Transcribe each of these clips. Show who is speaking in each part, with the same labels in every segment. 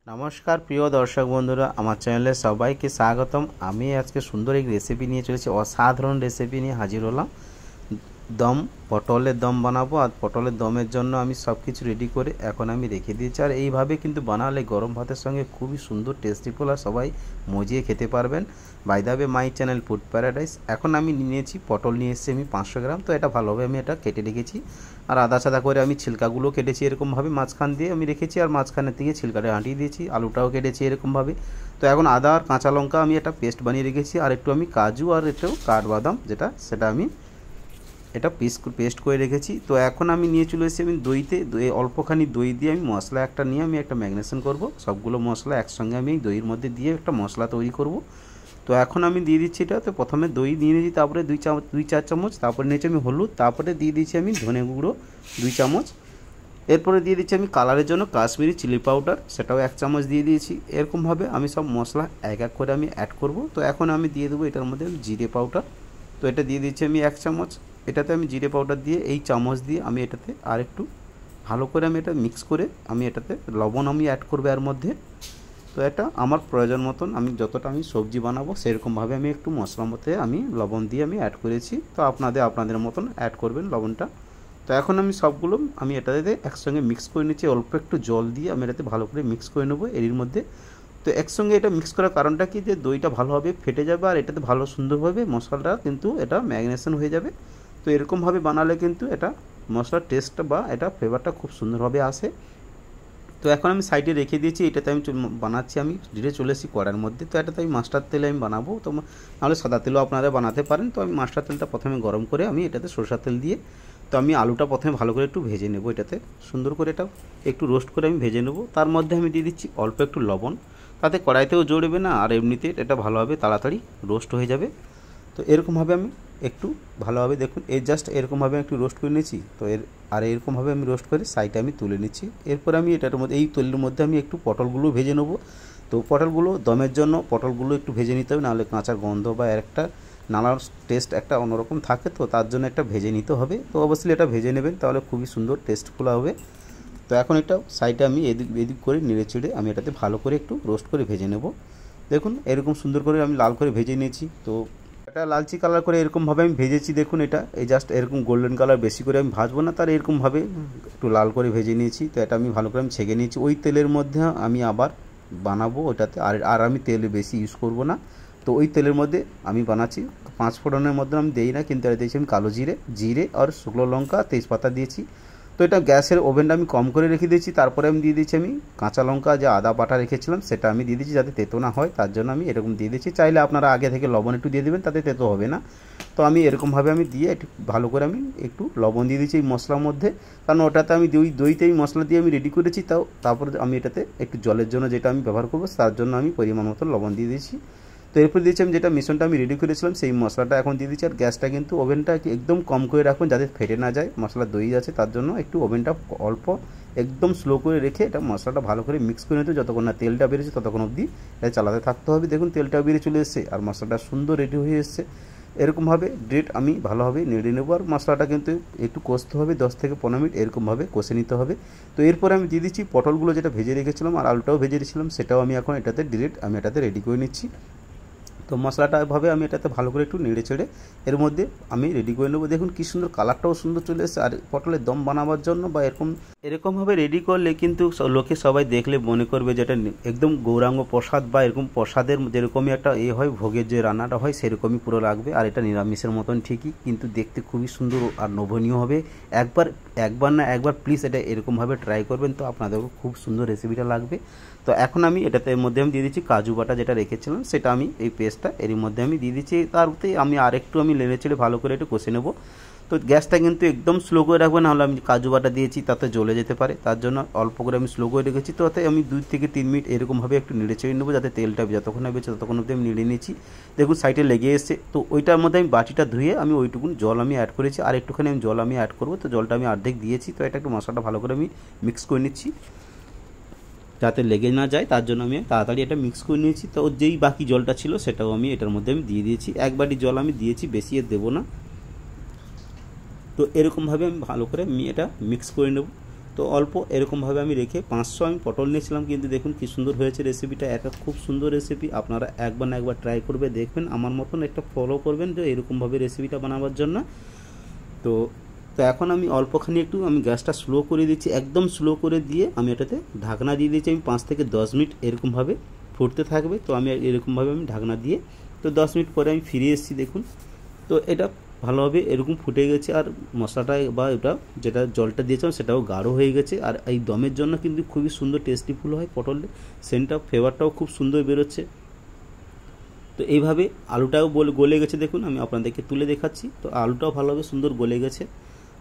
Speaker 1: নমস্কার প্রিয় দর্শক বন্ধুরা, আমার চ্যানেলে সবাইকে স্বাগতম। আমি আজকে সুন্দর এক রেসিপি নিয়ে চলেছি, অসাধারণ রেসিপি নিয়ে হাজির হলাম। দম পটলের দম বানাবো। আর পটলের দমের জন্য আমি সব কিছু রেডি করে এখন আমি রেখে দিয়েছি। আর এইভাবে কিন্তু বানালে গরম ভাতের সঙ্গে খুবই সুন্দর টেস্টিফুল আর সবাই মজিয়ে খেতে পারবেন। By the way, my channel food paradise. এখন আমি নিয়েছি পটল, নিয়ে এসেছি আমি 500 গ্রাম। তো এটা ভালোভাবে আমি এটা কেটে রেখেছি। আর আদা সাদা করে আমি ছিলকাগুলো কেটেছি এরকমভাবে, মাঝখান দিয়ে আমি রেখেছি। আর মাঝখানের দিকে ছিলকাটা হাঁটিয়ে দিয়েছি। আলুটাও কেটেছি এরকমভাবে। তো এখন আদা আর কাঁচা লঙ্কা আমি একটা পেস্ট বানিয়ে রেখেছি। আর একটু আমি কাজু আর একটু কাঠবাদাম সেটা আমি এটা পেস্ট করে রেখেছি। তো এখন আমি নিয়ে চলে এসেছি আমি অল্পখানি দই দিয়ে আমি মশলা একটা নিয়ে আমি একটা ম্যারিনেশন করব। সবগুলো মশলা একসঙ্গে আমি দইয়ের মধ্যে দিয়ে একটা মশলা তৈরি করব। তো এখন আমি দিয়ে দিচ্ছি এটা। তো প্রথমে দই দিয়ে নিয়েছি, তারপরে 2-4 চামচ, তারপরে নিয়েছি আমি হলুদ, তারপরে দিয়ে দিচ্ছি আমি ধনে গুঁড়ো 2 চামচ। এরপরে দিয়ে দিচ্ছি আমি কালারের জন্য কাশ্মীরি চিলি পাউডার, সেটাও 1 চামচ দিয়ে দিয়েছি। এরকমভাবে আমি সব মশলা এক এক করে আমি অ্যাড করব। তো এখন আমি দিয়ে দেবো এটার মধ্যে জিরে পাউডার। তো এটা দিয়ে দিচ্ছি আমি 1 চামচ। এটাতে আমি জিরে পাউডার দিয়ে এই চামচ দিয়ে আমি এটাতে আর একটু ভালো করে আমি এটা মিক্স করে আমি এটাতে লবণ আমি অ্যাড করবো এর মধ্যে। তো এটা আমার প্রয়োজন মতন, আমি যতটা আমি সবজি বানাবো সেরকমভাবে আমি একটু মশলার মধ্যে আমি লবণ দিয়ে আমি অ্যাড করেছি। তো আপনাদের মতন অ্যাড করবেন লবণটা। তো এখন আমি সবগুলো আমি এটাতে একসঙ্গে মিক্স করে নিচ্ছি। অল্প একটু জল দিয়ে আমি এটাতে ভালো করে মিক্স করে নেবো এর মধ্যে। তো একসঙ্গে এটা মিক্স করার কারণটা কি, যে দইটা ভালোভাবে ফেটে যাবে আর এটাতে ভালো সুন্দরভাবে মশলাটা কিন্তু এটা ম্যারিনেশন হয়ে যাবে। তো এরকমভাবে বানালে কিন্তু এটা মশলার টেস্ট বা এটা ফ্লেভারটা খুব সুন্দরভাবে আসে। তো এখন আমি সাইডে রেখে দিয়েছি। এটাতে আমি বানাচ্ছি, আমি ডিরেক্ট চলে এসেছি কড়ার মধ্যে। তো এটাতে আমি মাস্টার তেলে আমি বানাবো। তো নাহলে সাদা তেলও আপনারা বানাতে পারেন। তো আমি মাস্টার তেলটা প্রথমে গরম করে আমি এটাতে সরষের তেল দিয়ে, তো আমি আলুটা প্রথমে ভালো করে একটু ভেজে নেব। এটাতে সুন্দর করে এটা একটু রোস্ট করে আমি ভেজে নেব। তার মধ্যে আমি দিয়ে দিচ্ছি অল্প একটু লবণ, তাতে কড়াইতেও জড়বে না আর এমনিতে এটা ভালোভাবে তাড়াতাড়ি রোস্ট হয়ে যাবে। তো এরকমভাবে আমি একটু ভালোভাবে দেখুন জাস্ট এরকমভাবে একটু রোস্ট করে নিয়েছি। তো এরকমভাবে আমি রোস্ট করে সাইডে আমি তুলে নিচ্ছি। এরপর আমি এটার মধ্যে এই তেলের মধ্যে আমি একটু পটলগুলো ভেজে নেব। তো পটলগুলো দমের জন্য পটলগুলো একটু ভেজে নিতে হবে, নাহলে কাঁচা গন্ধ বা একটা নানার টেস্ট একটা অন্যরকম থাকে। তো তার জন্য একটা ভেজে নিতে হবে। তো অবশ্যই এটা ভেজে নেবেন, তাহলে খুবই সুন্দর টেস্টফুল হবে। তো এখন এটা সাইডে আমি এদিক করে নেড়ে চেড়ে আমি এটাতে ভালো করে একটু রোস্ট করে ভেজে নেব। দেখুন এরকম সুন্দর করে আমি লাল করে ভেজে নিয়েছি। তো এটা লালচি কালার করে এরকমভাবে আমি ভেজেছি। দেখুন এটা জাস্ট এরকম গোল্ডেন কালার, বেশি করে আমি ভাজবো না, তার এরকমভাবে একটু লাল করে ভেজে নিয়েছি। তো এটা আমি ভালো করে আমি ছেঁকে নিয়েছি। ওই তেলের মধ্যে আমি আবার বানাবো ওটাতে, আর আমি তেল বেশি ইউজ করব না। তো ওই তেলের মধ্যে আমি বানাচ্ছি। 5 ফোড়নের মধ্যে আমি দিই না, কিন্তু এটা দিয়েছি আমি কালো জিরে আর শুকনো লঙ্কা, তেজপাতা দিয়েছি। তো এটা গ্যাসের ওভেনটা আমি কম করে রেখে দিয়েছি। তারপরে আমি দিয়ে দিচ্ছি আমি কাঁচা লঙ্কা, যে আদা বাটা রেখেছিলাম সেটা আমি দিয়ে দিচ্ছি, যাতে তেতো না হয় তার জন্য আমি এরকম দিয়ে দিচ্ছি। চাইলে আপনারা আগে থেকে লবণ একটু দিয়ে দেবেন, তাতে তেতো হবে না। তো আমি এরকমভাবে আমি দিয়ে একটু ভালো করে আমি একটু লবণ দিয়ে দিচ্ছি এই মশলার মধ্যে, কারণ ওটাতে আমি দইতে এই মশলা দিয়ে আমি রেডি করেছি। তারপরে আমি এটাতে একটু জলের জন্য যেটা আমি ব্যবহার করবো তার জন্য আমি পরিমাণ মতো লবণ দিয়ে দিয়েছি। তো এরপর দিয়েছি আমি যেটা মিশ্রণটা আমি রেডি করেছিলাম সেই মশলাটা এখন দিয়ে দিচ্ছি। আর গ্যাসটা কিন্তু ওভেনটা একদম কম করে রাখুন, যাতে ফেটে না যায়। মশলা দই আছে তার জন্য একটু ওভেনটা অল্প একদম স্লো করে রেখে এটা মশলাটা ভালো করে মিক্স করে নিতে, যতক্ষণ না তেলটা বেরিয়েছে ততক্ষণ অবধি এটা চালাতে থাকতে হবে। দেখুন তেলটা বেরিয়ে চলে এসেছে আর মশলাটা সুন্দর রেডি হয়ে এসেছে। এরকমভাবে ডিরেক্ট আমি ভালোভাবে নেড়ে নেবো। আর মশলাটা কিন্তু একটু কষতে হবে, 10 থেকে 15 মিনিট এরকমভাবে কষে নিতে হবে। তো এরপরে আমি দিয়ে দিচ্ছি পটলগুলো, যেটা ভেজে রেখেছিলাম আর আলুটাও ভেজে রেখেছিলাম, সেটাও আমি এখন আমি এটাতে রেডি করে নিচ্ছি। তো মশলাটা এভাবে আমি এটাতে ভালো করে একটু নেড়ে চেড়ে এর মধ্যে আমি রেডি করে নেবো। দেখুন কী সুন্দর কালারটাও সুন্দর চলে এসেছে। আর পটলের দম বানাবার জন্য বা এরকমভাবে রেডি করলে কিন্তু লোকে সবাই দেখলে মনে করবে যেটা একদম গৌরাঙ্গ প্রসাদ, বা এরকম প্রসাদের যেরকমই একটা হয় ভোগের যে রান্নাটা হয় সেরকমই পুরো লাগবে। আর এটা নিরামিষের মতন ঠিকই, কিন্তু দেখতে খুবই সুন্দর আর লোভনীয় হবে। একবার প্লিজ এটা এরকমভাবে ট্রাই করবেন, তো আপনাদেরও খুব সুন্দর রেসিপিটা লাগবে। তো এখন আমি এটাতে মধ্যে আমি দিয়ে দিচ্ছি কাজু বাটা, যেটা রেখেছিলাম সেটা আমি এই পেস্টটা এর মধ্যে আমি দিয়ে দিচ্ছি। তারপরে আমি আরেকটু আমি নেড়ে চেড়ে ভালো করে একটু কষে নেব। তো গ্যাসটা কিন্তু একদম স্লো করে রাখবেন, নাহলে আমি কাজু বাটা দিয়েছি তাতে জ্বলে যেতে পারে, তার জন্য অল্প করে আমি স্লো করে রেখেছি। তো তাতে আমি 2 থেকে 3 মিনিট এরকমভাবে একটু নেড়ে চেড়ে নেবো, যাতে তেলটা যতক্ষণ না বেছে ততক্ষণ অবধি আমি নেড়ে নিয়েছি। দেখুন সাইডে লেগে এসছে। তো ওইটার মধ্যে আমি বাটিটা ধুয়ে আমি ওইটুকুন জল আমি অ্যাড করেছি, আর একটুখানি আমি জল আমি অ্যাড করবো। তো জলটা আমি অর্ধেক দিয়েছি। তো এটা একটু মশলাটা ভালো করে আমি মিক্স করে নিচ্ছি, যাতে লেগে না যায়, তার জন্য আমি তাড়াতাড়ি এটা মিক্স করে নিয়েছি। তো যেই বাকি জলটা ছিল সেটাও আমি এটার মধ্যে আমি দিয়ে দিয়েছি। 1 বাটি জল আমি দিয়েছি, বেশি আর দেবো না। তো এরকমভাবে আমি ভালো করে এটা মিক্স করে নেব। তো অল্প এরকমভাবে আমি রেখে 500 আমি পটল নিয়েছিলাম, কিন্তু দেখুন কি সুন্দর হয়েছে রেসিপিটা। একটা খুব সুন্দর রেসিপি, আপনারা একবার না একবার ট্রাই করবে দেখবেন, আমার মতন একটা ফলো করবেন যে এরকমভাবে রেসিপিটা বানাবার জন্য। তো এখন আমি অল্পখানি একটু আমি গ্যাসটা স্লো করে দিচ্ছি, একদম স্লো করে দিয়ে আমি এটাতে ঢাকনা দিয়ে দিচ্ছি। আমি 5 থেকে 10 মিনিট এরকমভাবে ফুটতে থাকবে। তো আমি এরকমভাবে আমি ঢাকনা দিয়ে তো 10 মিনিট পরে আমি ফিরে এসেছি। দেখুন তো এটা ভালোভাবে এরকম ফুটে গেছে, আর মশলাটা বা এটা যেটা জলটা দিয়েছিলাম সেটাও গাঢ় হয়ে গেছে। আর এই দমের জন্য কিন্তু খুবই সুন্দর টেস্টিফুল হয় পটলের, সেন্টটা ফ্লেভারটাও খুব সুন্দর বেরোচ্ছে। তো এইভাবে আলুটাও গলে গেছে, দেখুন আমি আপনাদেরকে তুলে দেখাচ্ছি। তো আলুটাও ভালোভাবে সুন্দর গলে গেছে,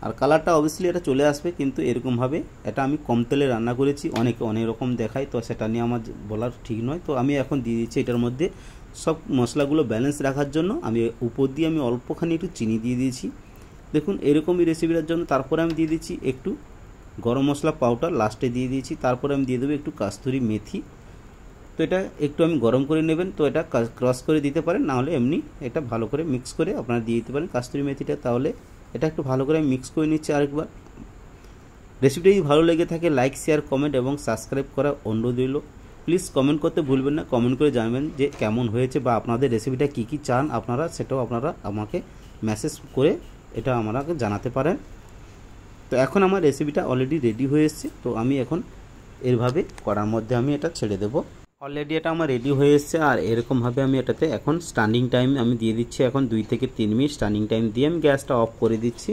Speaker 1: আর কালারটা অবভিয়াসলি এটা চলে আসবে, কিন্তু এরকমভাবে এটা আমি কম তেলে রান্না করেছি। অনেকে অনেক রকম দেখায়, তো সেটা নিয়ে আমার বলার ঠিক নয়। তো আমি এখন দিয়ে দিচ্ছি এটার মধ্যে সব মশলাগুলো ব্যালেন্স রাখার জন্য আমি উপর দিয়ে আমি অল্পখানি একটু চিনি দিয়ে দিয়েছি। দেখুন এরকমই রেসিপিটার জন্য। তারপরে আমি দিয়ে দিচ্ছি একটু গরম মশলা পাউডার, লাস্টে দিয়ে দিয়েছি। তারপরে আমি দিয়ে দেবো একটু কাস্তুরি মেথি। তো এটা একটু আমি গরম করে নেবেন, তো এটা ক্রস করে দিতে পারেন, নাহলে এমনি এটা ভালো করে মিক্স করে আপনারা দিয়ে দিতে পারেন কাস্তুরি মেথিটা। তাহলে এটা একটু ভালো করে আমি মিক্স করে নিচ্ছি আরেকবার। রেসিপিটা যদি ভালো লেগে থাকে লাইক, শেয়ার, কমেন্ট এবং সাবস্ক্রাইব করা অনুরোধ রইল। প্লিজ কমেন্ট করতে ভুলবেন না, কমেন্ট করে জানাবেন যে কেমন হয়েছে বা আপনাদের রেসিপিটা কী কী চান আপনারা, সেটাও আপনারা আমাকে মেসেজ করে এটা আমাকে জানাতে পারেন। তো এখন আমার রেসিপিটা অলরেডি রেডি হয়ে এসেছে। তো আমি এখন এরভাবে কড়ার মধ্যে আমি এটা ছেড়ে দেবো। অলরেডি এটা আমার রেডি হয়ে এসেছে, আর এরকমভাবে আমি এটাতে এখন স্ট্যান্ডিং টাইম আমি দিয়ে দিচ্ছি। এখন 2 থেকে 3 মিনিট স্ট্যান্ডিং টাইম দিয়ে আমি গ্যাসটা অফ করে দিচ্ছি।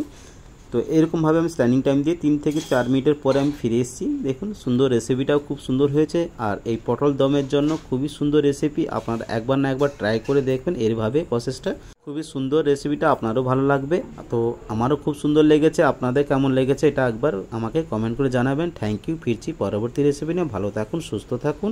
Speaker 1: তো এরকমভাবে আমি স্ট্যান্ডিং টাইম দিয়ে 3 থেকে 4 মিনিটের পরে আমি ফিরে এসেছি। দেখুন সুন্দর রেসিপিটাও খুব সুন্দর হয়েছে, আর এই পটল দমের জন্য খুবই সুন্দর রেসিপি। আপনারা একবার না একবার ট্রাই করে দেখবেন এরভাবে প্রসেসটা। খুবই সুন্দর রেসিপিটা, আপনারও ভালো লাগবে। তো আমারও খুব সুন্দর লেগেছে, আপনাদের কেমন লেগেছে এটা একবার আমাকে কমেন্ট করে জানাবেন। থ্যাংক ইউ, ফিরছি পরবর্তী রেসিপি নিয়ে। ভালো থাকুন, সুস্থ থাকুন।